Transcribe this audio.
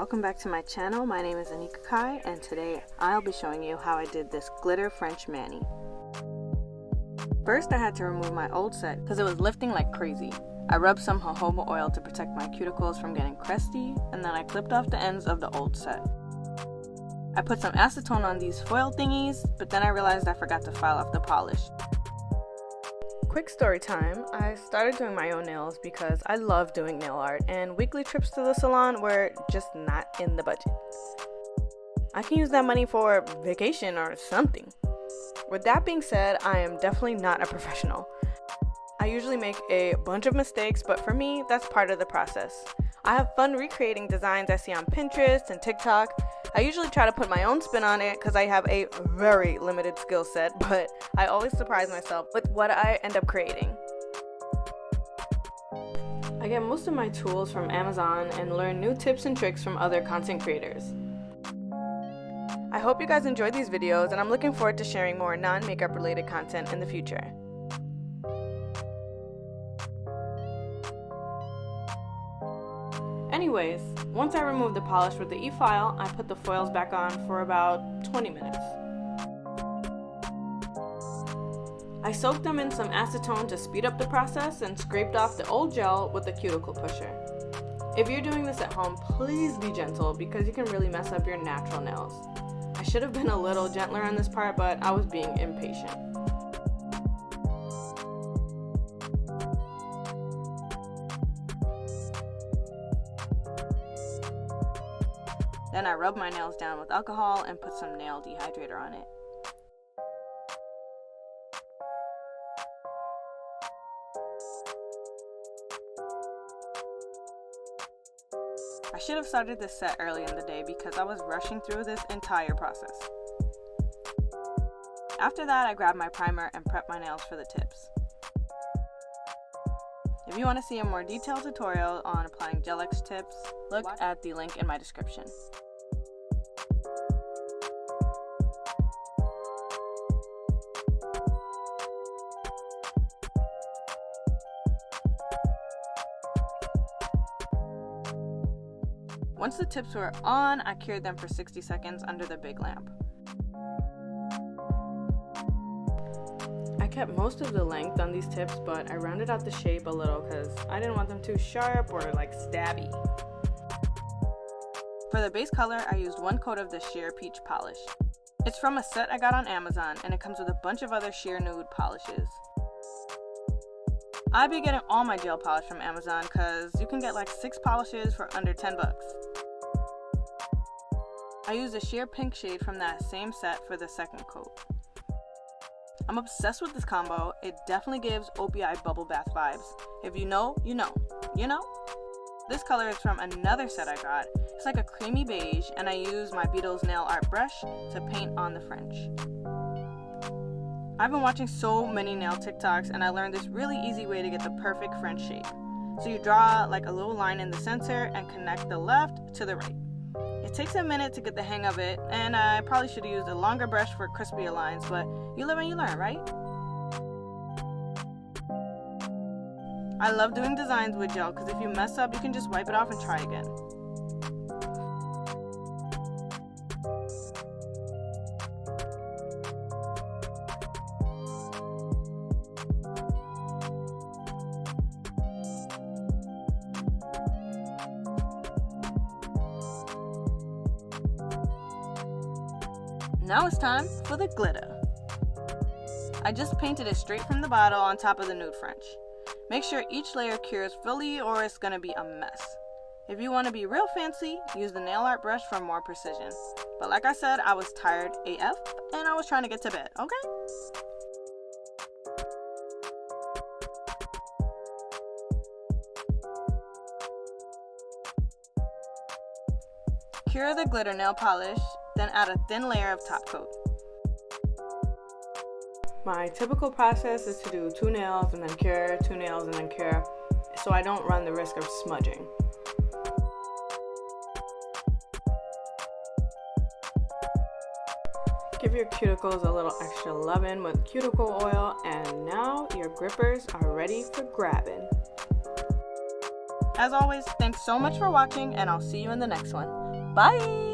welcome back to my channel. My name is Anika Kai, and today I'll be showing you how I did this glitter French mani. First, I had to remove my old set because it was lifting like crazy. I rubbed some jojoba oil to protect my cuticles from getting crusty, and then I clipped off the ends of the old set. I put some acetone on these foil thingies, but then I realized I forgot to file off the polish. Quick story time, I started doing my own nails because I love doing nail art, and weekly trips to the salon were just not in the budget. I can use that money for vacation or something. With that being said, I am definitely not a professional. I usually make a bunch of mistakes, but for me, that's part of the process. I have fun recreating designs I see on Pinterest and TikTok. I usually try to put my own spin on it because I have a very limited skill set, but I always surprise myself with what I end up creating. I get most of my tools from Amazon and learn new tips and tricks from other content creators. I hope you guys enjoyed these videos, and I'm looking forward to sharing more non-makeup related content in the future. Anyways, once I removed the polish with the e-file, I put the foils back on for about 20 minutes. I soaked them in some acetone to speed up the process and scraped off the old gel with the cuticle pusher. If you're doing this at home, please be gentle because you can really mess up your natural nails. I should have been a little gentler on this part, but I was being impatient. Then I rubbed my nails down with alcohol and put some nail dehydrator on it. I should have started this set early in the day because I was rushing through this entire process. After that, I grabbed my primer and prepped my nails for the tips. If you want to see a more detailed tutorial on applying Gel X tips, look at the link in my description. Once the tips were on, I cured them for 60 seconds under the big lamp. I kept most of the length on these tips, but I rounded out the shape a little because I didn't want them too sharp or like stabby. For the base color, I used one coat of the sheer peach polish. It's from a set I got on Amazon, and it comes with a bunch of other sheer nude polishes. I'd be getting all my gel polish from Amazon because you can get like 6 polishes for under 10 bucks. I used a sheer pink shade from that same set for the second coat. I'm obsessed with this combo. It definitely gives OPI bubble bath vibes. If you know, you know. You know? This color is from another set I got. It's like a creamy beige, and I used my Beetles nail art brush to paint on the French. I've been watching so many nail TikToks, and I learned this really easy way to get the perfect French shape. So you draw like a little line in the center and connect the left to the right. It takes a minute to get the hang of it, and I probably should have used a longer brush for crispier lines, but you live and you learn, right? I love doing designs with gel because if you mess up, you can just wipe it off and try again. Now it's time for the glitter. I just painted it straight from the bottle on top of the nude French. Make sure each layer cures fully or it's gonna be a mess. If you want to be real fancy, use the nail art brush for more precision. But like I said, I was tired AF and I was trying to get to bed, okay? Cure the glitter nail polish, then add a thin layer of top coat. My typical process is to do 2 nails and then cure, 2 nails and then cure, so I don't run the risk of smudging. Give your cuticles a little extra loving with cuticle oil, and now your grippers are ready for grabbing. As always, thanks so much for watching, and I'll see you in the next one. Bye!